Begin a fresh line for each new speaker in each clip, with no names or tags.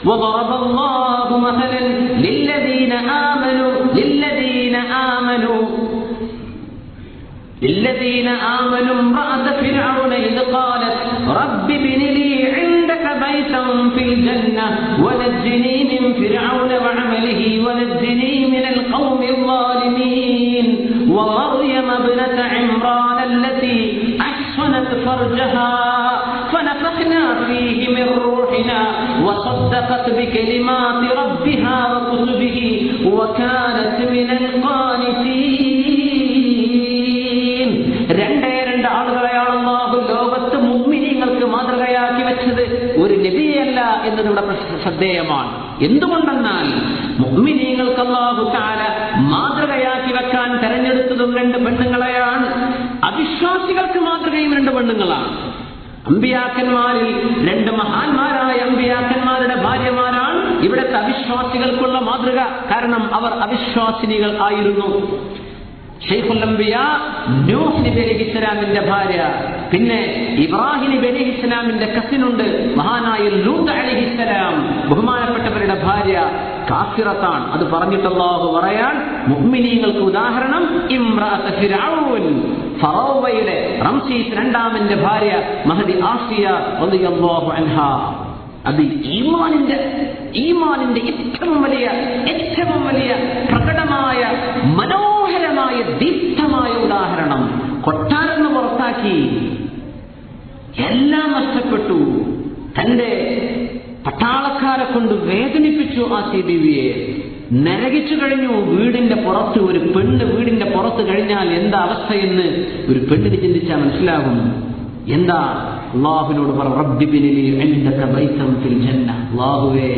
وضرب الله مثلا للذين آمنوا امرأة فرعون إذ قالت رب ابن لي عندك بيتا في الجنة ونجني من فرعون وعمله ونجني من القوم الظالمين ومريم ابنة عمران التي أحصنت فرجها فنفخنا فيه من روحنا وصدقت بكلمات ربها وكتبه وكانت من القانتين. രണ്ടേ ആളുകളെയാണ് അല്ലാഹു ലോകത്ത് മുഅ്മിനീങ്ങൾക്ക് മാതൃകയാക്കി വെച്ചത്. ഒരു നബിയല്ല എന്നത് ഇവിടെ ശ്രദ്ധേയമാണ്. എന്തുകൊണ്ടെന്നാൽ മുഅ്മിനീങ്ങൾക്ക് അല്ലാഹു തആല മാതൃകയാക്കി വെക്കാൻ തെരഞ്ഞെടുത്തതും രണ്ട് പെണ്ണുങ്ങളെയാണ്. അവിശ്വാസികൾക്ക് മാതൃകയും രണ്ട് പെണ്ണുങ്ങളാണ്. അമ്പിയാക്കന്മാരിൽ രണ്ട് മഹാന്മാരായ അമ്പിയാക്കന്മാരുടെ ഭാര്യമാരാണ് ഇവിടുത്തെ അവിശ്വാസികൾക്കുള്ള മാതൃക. കാരണം അവർ അവിശ്വാസിനികൾ ആയിരുന്നു. ഷെയ്ഖുൽ അംബിയ നൂഹ് നബി അലൈഹിസ്സലാമിന്റെ ഭാര്യ, പിന്നെ ഇബ്രാഹിം നബി അലൈഹിസ്സലാമിന്റെ കസിനുണ്ട് മഹാനായ ലൂത്ത് അലൈഹിസ്സലാം, ബഹുമാനപ്പെട്ടവരുടെ ഭാര്യ കാഫിറത്താണ്. അത് പറഞ്ഞിട്ട് അല്ലാഹു പറയാൻ മുഅ്മിനീങ്ങൾക്ക് ഉദാഹരണം ഇംറഅത്ത് ഫിർഔൻ, ഫറോവയുടെ റംസീസ് രണ്ടാമന്റെ ഭാര്യ മഹദി ആസിയ റളിയല്ലാഹു അൻഹാ. അത് ഈമാനിന്റെ ഏറ്റവും വലിയ പ്രകടമായ മനോഹരമായ ദീപ്തമായ ഉദാഹരണം. കൊട്ടാരന്ന് പുറത്താക്കി, എല്ലാം നഷ്ടപ്പെട്ടു, തന്റെ പട്ടാളക്കാരെ കൊണ്ട് വേദനിപ്പിച്ചു ആസിയ ബീവിയെ, നരകിച്ചു കഴിഞ്ഞു. വീടിന്റെ പുറത്ത് ഒരു പെണ്ണ് വീടിന്റെ പുറത്ത് കഴിഞ്ഞാൽ എന്താ അവസ്ഥയെന്ന് ഒരു പെണ്ണിന് ചിന്തിച്ചാൽ മനസ്സിലാകും. എന്താ? അല്ലാഹുവിനോട് പറ, റബ്ബിബ്നി ലീ ഇൻദക ബൈതൻ ഫിൽ ജന്ന, അല്ലാഹുവേ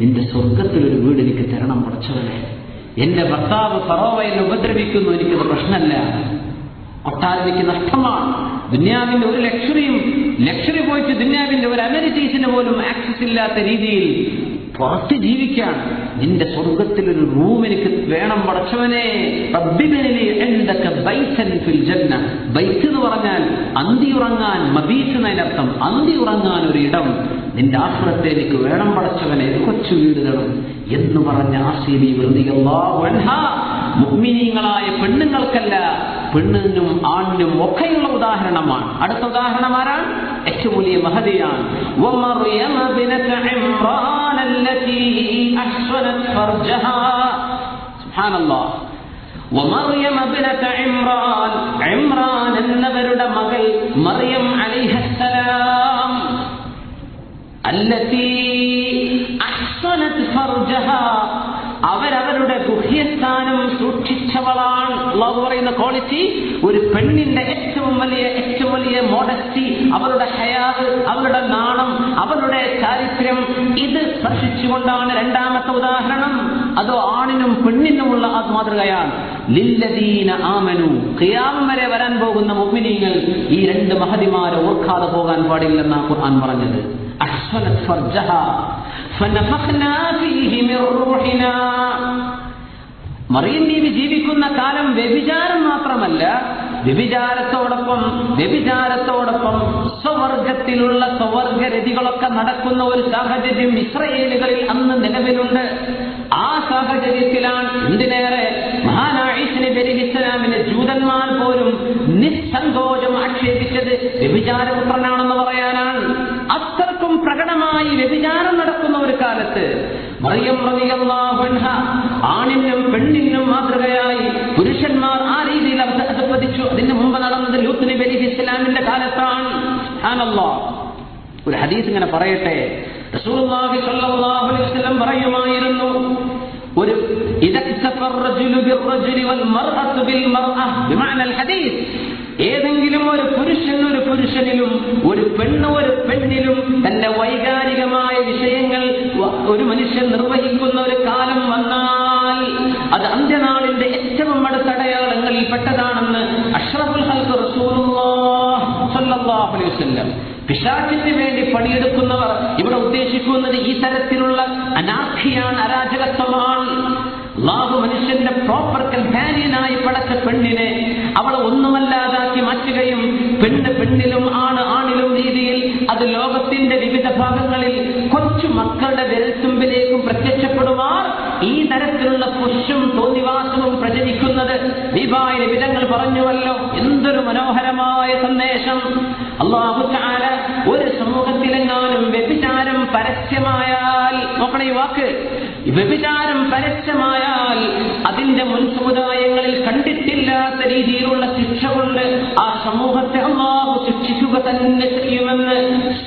നിന്റെ സ്വർഗ്ഗത്തിൽ ഒരു വീട് എനിക്ക് തരണം പടച്ചവനെ. എന്റെ ഭർത്താവ് ഫറോവ എന്നെ ഉപദ്രവിക്കുന്നു, എനിക്കത് പ്രശ്നമല്ല. കൊട്ടാരം എനിക്ക് നഷ്ടമാണ്. ദുനിയാവിന്റെ ഒരു ലക്ഷറി പോയിട്ട് ദുനിയാവിന്റെ ഒരു അമനിറ്റീസിന് പോലും ആക്സസ് ഇല്ലാത്ത രീതിയിൽ പുറത്ത് ജീവിക്കാൻ നിന്റെ സ്വർഗത്തിൽ ഒരു റൂം എനിക്ക് വേണം പടച്ചവനെ. റബ്ബിബ്നി ലീ ഇൻദക ബൈതൻ ഫിൽ ജന്ന. ബൈത്ത് എന്ന് പറഞ്ഞാൽ അന്തി ഉറങ്ങാൻ, മബീത്ത് എന്നതിനർത്ഥം അന്തി ഉറങ്ങാൻ ഒരു ഇടം നിന്റെ ആഖിറത്തെ എനിക്ക് വേണം പടച്ചവനെ, ഒരു കൊച്ചു വീട് തരണം എന്ന് പറഞ്ഞ ആസിയ ബീവി റളിയല്ലാഹു അൻഹാ മുഅ്മിനീങ്ങളായ പെണ്ണുങ്ങൾക്കല്ല, പെണ്ണിനും ആണിനും ഒക്കെയുള്ള ഉദാഹരണമാണ്. അടുത്ത ഉദാഹരണം ആരാണ്? ഏറ്റവും വലിയ മഹദിയാണ്. വമർയമ ബിനത ഇംറാൻ അല്ലതി അഹ്സനത് ഫർജഹാ. സുബ്ഹാനല്ലാഹ്. വമർയമ ബിനത ഇംറാൻ, ഇംറാൻ എന്നവരുടെ മകൾ മറിയം അലൈഹിസ്സലാം, അല്ലതി അഹ്സനത് ഫർജഹാ, അവരവരുടെ ഗുഹ്യസ്ഥാനം സൂക്ഷിച്ചവളാണ്. അല്ലാഹു പറയുന്ന ക്വാളിറ്റി, ഒരു പെണ്ണിന്റെ ഏറ്റവും വലിയ മോഡസ്റ്റി, അവളുടെ ഹയാ, അവളുടെ നാണം, അവളുടെ ചാരിത്രം, ഇത് സ്പർശിച്ചുകൊണ്ടാണ് രണ്ടാമത്തെ ഉദാഹരണം. അതോ ആണിനും പെണ്ണിനുമുള്ള മാതൃകയാണ്. ലില്ലദീന ആമനു, ഖിയാമം വരെ വരാൻ പോകുന്ന മുഅ്മിനീങ്ങൾ ഈ രണ്ട് മഹദിമാരെ ഓർക്കാതെ പോകാൻ പാടില്ലെന്നാണ് ഖുർആൻ പറഞ്ഞത്. അഹ്സനത് ഫർജഹാ ഫനഫഖ്നാ ഫീഹി മിർ റൂഹിനാ. മറിയം ബീവി ജീവിക്കുന്ന കാലം വ്യഭിചാരം മാത്രമല്ല, വ്യഭിചാരത്തോടൊപ്പം സ്വവർഗത്തിലുള്ള സ്വവർഗരതികളൊക്കെ നടക്കുന്ന ഒരു സാഹചര്യം ഇസ്രായേലുകളിൽ അന്ന് നിലവിലുണ്ട്. ആ സാഹചര്യത്തിലാണ് എന്തിനേറെ മഹാനായ ഈസാ നബി അലൈഹിസ്സലാമിനെ ജൂതന്മാർ പോലും നിസ്സങ്കോചം ആക്ഷേപിച്ചത് വ്യഭിചാരപുത്രനാണെന്ന് പറയാനാണ്. അത്രക്കും പ്രകടമായി വ്യഭിചാരം നടക്കുന്ന ഒരു കാലത്ത് മറിയം റളിയല്ലാഹു അൻഹാ ആണിനും പെണ്ണിനും മാതൃകയായി പുരുഷന്മാർ ആ രീതിയിൽ അധപ്പതിച്ചു. അതിന് മുമ്പ് നടന്നത് ലൂത്ത് നബി അലൈഹിസ്സലാമിന്റെ കാലത്താണ്. സുബ്ഹാനല്ലാഹ്. ഒരു ഹദീസ് ഇങ്ങനെ പറയട്ടെ. റസൂലുള്ളാഹി സ്വല്ലല്ലാഹു അലൈഹി വസല്ലം പറയുമായിരുന്നു, ഒരു ഏതെങ്കിലും ഒരു പുരുഷനിലും ഒരു പെണ്ണിലും തന്റെ വൈകാരികമായ വിഷയങ്ങൾ ഒരു മനുഷ്യൻ നിർവഹിക്കുന്ന ഒരു കാലം വന്നാൽ അത് അന്ത്യനാളിന്റെ ഏറ്റവും അടുത്ത അടയാളങ്ങളിൽ പെട്ടതാണെന്ന് അഷ്റഫുൽ ഖൽഖ് റസൂലുള്ളാഹി സ്വല്ലല്ലാഹു അലൈഹി വസല്ലം. പിശാചിന് വേണ്ടി പണിയെടുക്കുന്നവർ ഇവിടെ ഉദ്ദേശിക്കുന്നത് ഈ തരത്തിലുള്ള അനാർക്കിയാണ്, അരാജകത്വമാണ്. അല്ലാഹു മനുഷ്യന്റെ പ്രോപ്പർ കമ്പാനിയനായി പടച്ച പെണ്ണിനെ അവളെ ഒന്നുമല്ലാതാക്കി മാറ്റുകയും പെണ്ണിലും ആണിലും രീതിയിൽ അത് ലോകത്തിന്റെ വിവിധ ഭാഗങ്ങളിൽ കൊച്ചു വിരൽത്തുമ്പിലേക്കും പ്രത്യക്ഷപ്പെടുമാർ ഈ തരത്തിലുള്ള പുഷ്പം തോന്നിവാസവും പ്രചരിക്കുന്നത് ദീപായ വിധങ്ങൾ പറഞ്ഞുവല്ലോ. എന്തൊരു മനോഹരമായ സന്ദേശം! അല്ലാഹു തആല ഒരു സമൂഹത്തിലെങ്ങാനും വ്യഭിചാരം പരസ്യമായാൽ, നോക്കണേ ഈ വാക്ക്, വ്യഭിചാരം പരസ്യമായാൽ അതിന്റെ മുൻ സമുദായങ്ങളിൽ കണ്ടിട്ടില്ലാത്ത രീതിയിലുള്ള ശിക്ഷ കൊണ്ട് ആ സമൂഹത്തെ അല്ലാഹു ശിക്ഷിക്കുക തന്നെ ചെയ്യുമെന്ന്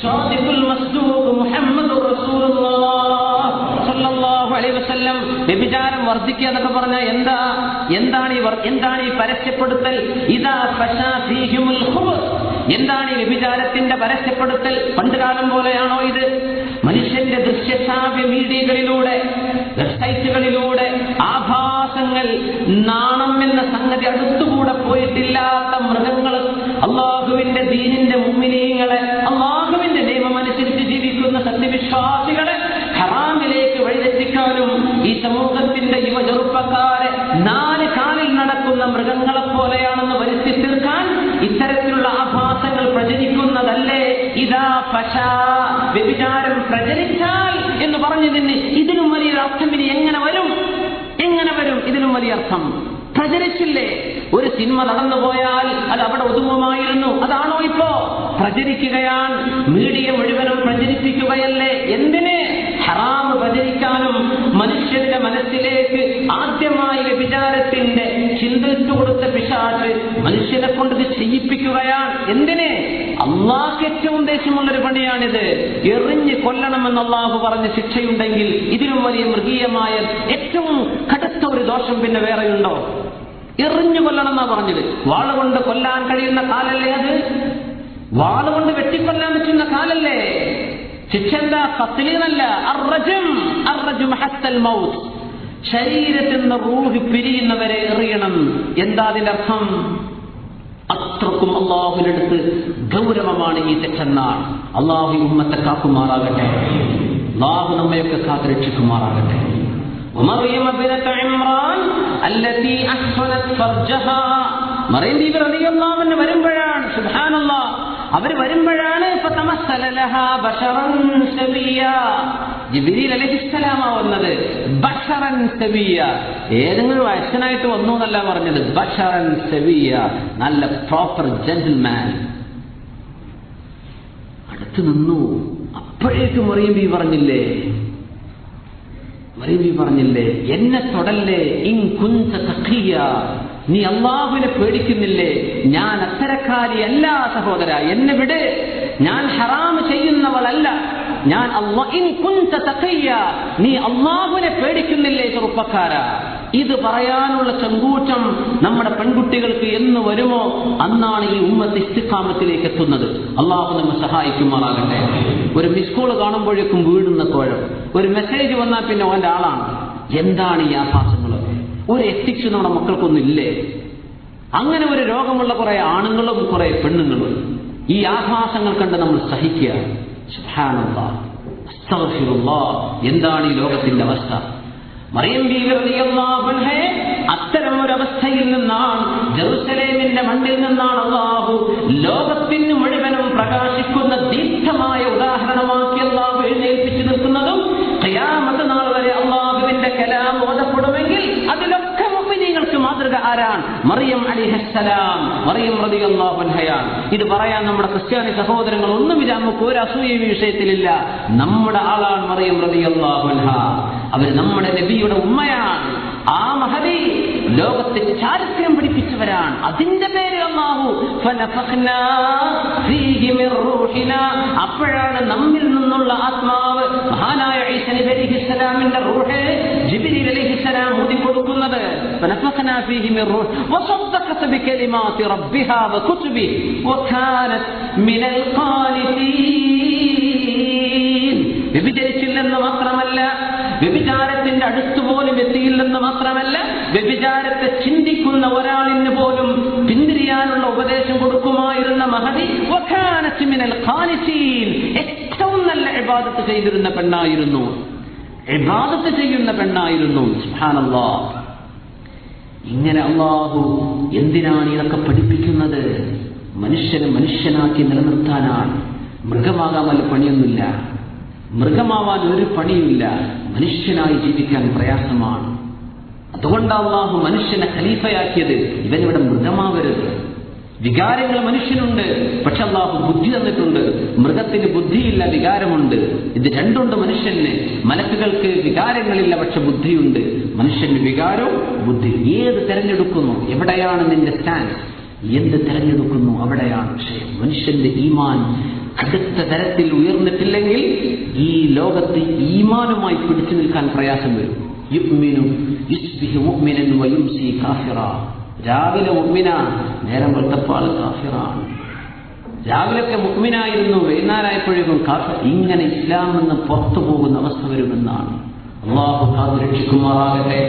സാദിഖുൽ മസ്ദൂഖ് മുഹമ്മദുർ റസൂലുള്ളാഹ് സ്വല്ലല്ലാഹു അലൈഹി വസല്ലം. വ്യഭിചാരം വർദ്ധിക്കുക എന്നൊക്കെ പറഞ്ഞാൽ എന്താണ് ഈ പരസ്യപ്പെടുത്തൽ? ഇദാ ഫശാ ഫീഹിമുൽ ഖുബുസ്. എന്താണ് ഈ വ്യഭിചാരത്തിന്റെ പരസ്യപ്പെടുത്തൽ? പണ്ടുകാലം പോലെയാണോ ഇത്? മനുഷ്യന്റെ ദൃശ്യശ്രാവ്യ മീഡിയകളിലൂടെ, വെബ്സൈറ്റുകളിലൂടെ ആഭാസങ്ങൾ, നാണം എന്ന സംഗതി അടുത്തുകൂടെ പോയിട്ടില്ലാത്ത മൃഗങ്ങൾ അള്ളാഹുവിന്റെ ദീനിന്റെ മുഅ്മിനീങ്ങളെ, അള്ളാഹുവിന്റെ നിയമമനുസരിച്ച് ജീവിക്കുന്ന സത്യവിശ്വാസികളെ ഹറാമിലേക്ക് വഴിതെറ്റിക്കാനും ഈ സമൂഹത്തിന്റെ യുവചെറുപ്പക്കാരെ 4 കാലിൽ നടക്കുന്ന മൃഗങ്ങളെ പോലെയാണെന്ന് വരുത്തി തീർക്കാൻ ഇത്തരത്തിലുള്ള ആഭാസങ്ങൾ പ്രചരിക്കുന്നതല്ലേ? ഇദാ ഫശാ, വ്യഭിചാരം പ്രചരിച്ചാൽ എന്ന് പറഞ്ഞതിന് ഇതിനും വലിയൊരു അർത്ഥം ഇനി എങ്ങനെ വരും? ഇതിനും വലിയ അർത്ഥം പ്രചരിച്ചില്ലേ? ഒരു സിനിമ നടന്നുപോയാൽ അത് അവിടെ ഒതുങ്ങുമായിരുന്നു. അതാണോ ഇപ്പോ? പ്രചരിക്കുകയാണ്. മീഡിയ മുഴുവനും പ്രചരിപ്പിക്കുകയല്ലേ? എന്തിന്? ഹറാമ് പ്രചരിക്കാനും മനുഷ്യന്റെ മനസ്സിലേക്ക് ആദ്യമായി വ്യഭിചാരത്തിന്റെ ചിന്തച്ചു കൊടുത്ത പിശാച് മനുഷ്യനെ കൊണ്ട് ഇത് ചെയ്യിപ്പിക്കുകയാണ്. എന്തിന്? അള്ളാഹ് ഏറ്റവും ദേഷ്യമുള്ളൊരു പണിയാണിത്. എറിഞ്ഞ് കൊല്ലണമെന്ന് അള്ളാഹു പറഞ്ഞ ശിക്ഷയുണ്ടെങ്കിൽ ഇതിലും വലിയ മൃഗീയമായ ഏറ്റവും കടുത്ത ഒരു ദോഷം പിന്നെ വേറെയുണ്ടോ? എറിഞ്ഞു കൊല്ലണം എന്നാ പറഞ്ഞത്. വാളുകൊണ്ട് കൊല്ലാൻ കഴിയുന്ന കാലല്ലേ അത്? വാളുകൊണ്ട് വെട്ടിക്കൊല്ലാൻ പറ്റുന്ന കാലല്ലേ? ശിക്ഷ എന്താ? ഖത്ലീനല്ല, അർറജം ഹത്തൽ മൗത്ത്. ശരീരത്തിൽ നിന്ന് റൂഹ് പിരിയുന്നവരെ എറിയണം. എന്താ അതിന്റെ അർത്ഥം? അത്രക്കും അള്ളാഹുവിനടുത്ത് ഗൗരവമാണ് ഈ തെറ്റെന്നാണ്. അള്ളാഹു ഉമ്മത്തെ കാക്കുമാറാകട്ടെ. അള്ളാഹു നമ്മയൊക്കെ കാത്തുരക്ഷിക്കുമാറാകട്ടെ. മറിയം ബിനത്ത് ഇമ്രാൻ അല്ലതി അഹ്സനത് ഫർജഹാ. മറിയം ബീവി റളിയല്ലാഹു അൻഹ വരുമ്പോഴാണ്, സുബ്ഹാനല്ലാഹ്, അവർ വരുമ്പോഴാണ് ഫതമസ്സല ലഹാ ബശറൻ സവിയ. ജിബ്രീൽ അലൈഹിസ്സലാം വന്നത് ബശറൻ സവിയ. ഏതെങ്കിലും വയസ്സനായിട്ട് വന്നു എന്നല്ല പറഞ്ഞത്, ബശറൻ സവിയ, നല്ല പ്രോപ്പർ ജെന്റിൽമാൻ. അടുത്ത് നിന്നു. അപ്പോഴേക്കും മറിയം ബീവി പറഞ്ഞില്ലേ, എന്നെ തൊടല്ലേ, ഇൻ കുൻത തഖിയ, നീ അള്ളാഹുവിനെ പേടിക്കുന്നില്ലേ? ഞാൻ അത്തരക്കാരിയല്ല സഹോദര, എന്നെ വിട്, ഞാൻ ഹറാം ചെയ്യുന്നവളല്ല. ഞാൻ ഇൻ കുൻത തഖിയ, നീ അള്ളാഹുവിനെ പേടിക്കുന്നില്ലേ ചെറുപ്പക്കാര? ഇത് പറയാനുള്ള ചങ്കൂറ്റം നമ്മുടെ പെൺകുട്ടികൾക്ക് എന്ന് വരുമോ അന്നാണ് ഈ ഉമ്മത്ത് ഇസ്തിഖാമത്തിലേക്ക് എത്തുന്നത്. അള്ളാഹു നമ്മെ സഹായിക്കുമാറാകട്ടെ. ഒരു മിസ് കോൾ കാണുമ്പോഴേക്കും വീടുന്ന കോഴം, ഒരു മെസ്സേജ് വന്നാൽ പിന്നെ ഓന്റെ ആളാണ്. എന്താണ് ഈ ആഭാസങ്ങളൊക്കെ? ഒരു എത്തിക്സ് നമ്മുടെ മക്കൾക്കൊന്നും ഇല്ലേ? അങ്ങനെ ഒരു രോഗമുള്ള കുറെ ആണുങ്ങളും കുറെ പെണ്ണുങ്ങളും ഈ ആഭാസങ്ങൾ കണ്ട് നമ്മൾ സഹിക്കുക. സുബ്ഹാനല്ലാഹ്, അസ്തഗ്ഫിറുല്ലാഹ്. എന്താണ് ഈ ലോകത്തിന്റെ അവസ്ഥ? മറിയം ബീവി റളിയല്ലാഹു അൻഹ അത്തരം ഒരു അവസ്ഥയിൽ നിന്നാണ്, ജെറുസലേമിന്റെ മണ്ണിൽ നിന്നാണ് അല്ലാഹു ലോകത്തിന് മുഴുവനും പ്രകാശിക്കുന്ന ദീപ്തമായ ഉദാഹരണമാക്കി അല്ലാഹു എഴുന്നേൽപ്പിച്ചു നിൽക്കുന്നതും ഖിയാമത്ത് നാൾ വരെ അല്ലാഹുവിന്റെ കലാം ഓതപ്പെടുമെങ്കിൽ അതിലൊക്കെ മുഅ്മിനീങ്ങൾക്ക് മാതൃക ആരാണ്? മറിയം അലൈഹിസ്സലാം, മറിയം റളിയല്ലാഹു അൻഹയാണ്. ഇത് പറയാൻ നമ്മുടെ ക്രിസ്ത്യാനി സഹോദരങ്ങൾ ഒന്നുമില്ല, നമുക്ക് ഒരു അസൂയയും വിഷയത്തിലില്ല. നമ്മുടെ ആളാണ് മറിയം റളിയല്ലാഹു അൻഹ. അവർ നമ്മുടെ നബിയുടെ ഉമ്മയാണ്. ആ മഹദി ലോകത്തെ ചാരിത്രം പഠിപ്പിച്ചവരാണ്. അതിന്റെ പേര് അല്ലാഹു ഫനഫഖ്നാ ഫീഹി മിർ റൂഹിനാ. അപ്പോഴാണ് നമ്മിൽ നിന്നുള്ള ആത്മാവ് മഹാനായ ഈസാ നബി അലൈഹിസ്സലാമിന്റെ റൂഹ് ജിബ്രീൽ അലൈഹിസ്സലാം ഊതി കൊടുക്കുന്നത്. ഫനഫഖ്നാ ഫീഹി മിർ റൂഹ് വസദ്ദഖത് ബികലിമാതി റബ്ബിഹാ വകുതുബി വകാനത് മിനൽ ഖാനിതീൻ. വ്യഭിചരിച്ചില്ലെന്ന് മാത്രമല്ല, വ്യഭിചാരത്തിന്റെ അടുത്തുപോലും എത്തിയില്ലെന്ന് മാത്രമല്ല, വ്യഭിചാരത്തെ ചിന്തിക്കുന്ന ഒരാളിന് പോലും പിന്തിരിയാനുള്ള ഉപദേശം കൊടുക്കുമായിരുന്ന മഹദി വകാനത് മിനൽ ഖാനിതീൻ. ഏറ്റവും നല്ല ഇബാദത്ത് ചെയ്തിരുന്ന പെണ്ണായിരുന്നു, ഇബാദത്ത് ചെയ്യുന്ന പെണ്ണായിരുന്നു. സുബ്ഹാനല്ലാഹ്. ഇങ്ങനെ അല്ലാഹു എന്തിനാണ് ഇതൊക്കെ പഠിപ്പിക്കുന്നത്? മനുഷ്യനെ മനുഷ്യനാക്കി നിലനിർത്താനാണ്. മൃഗമാകാൻ വല്ല പണിയൊന്നുമില്ല. മൃഗമാവാൻ ഒരു പണിയില്ല. മനുഷ്യനായി ജീവിക്കാൻ പ്രയാസമാണ്. അതുകൊണ്ട് അള്ളാഹു മനുഷ്യനെ ഖലീഫയാക്കിയത്. ഇവനിവിടെ മൃഗമാവരുത്. വികാരങ്ങൾ മനുഷ്യനുണ്ട്, പക്ഷെ അള്ളാഹു ബുദ്ധി തന്നിട്ടുണ്ട്. മൃഗത്തിന് ബുദ്ധിയില്ല, വികാരമുണ്ട്. ഇത് രണ്ടുണ്ട് മനുഷ്യന്. മലക്കുകൾക്ക് വികാരങ്ങളില്ല, പക്ഷെ ബുദ്ധിയുണ്ട്. മനുഷ്യന് വികാരവും ബുദ്ധി. ഏത് തെരഞ്ഞെടുക്കുന്നു, എവിടെയാണ് നിന്റെ സ്റ്റാൻഡ്, എന്ത് തെരഞ്ഞെടുക്കുന്നു അവിടെയാണ് വിഷയം. മനുഷ്യന്റെ ഈമാൻ അടുത്ത തരത്തിൽ ഉയർന്നിട്ടില്ലെങ്കിൽ ഈ ലോകത്ത് ഈമാനുമായി പിടിച്ചു നിൽക്കാൻ പ്രയാസം വരും. യുഅ്മിനു യുസ്ബിഹു മുഅ്മിനൻ വയുംസി കാഫിറാ. രാവിലെ മുഅ്മിനാണ്, നേരം വെളുത്തപ്പോൾ കാഫിറാണ്. രാവിലൊക്കെ മുഅ്മിനായിരുന്നു, വൈകുന്നേരമായപ്പോഴേക്കും കാഫിർ. ഇങ്ങനെ ഇസ്ലാം നിന്ന് പുറത്തു പോകുന്ന അവസ്ഥ വരുമെന്നാണ്. അല്ലാഹു കാത്തുരക്ഷിക്കുമാറാകട്ടെ.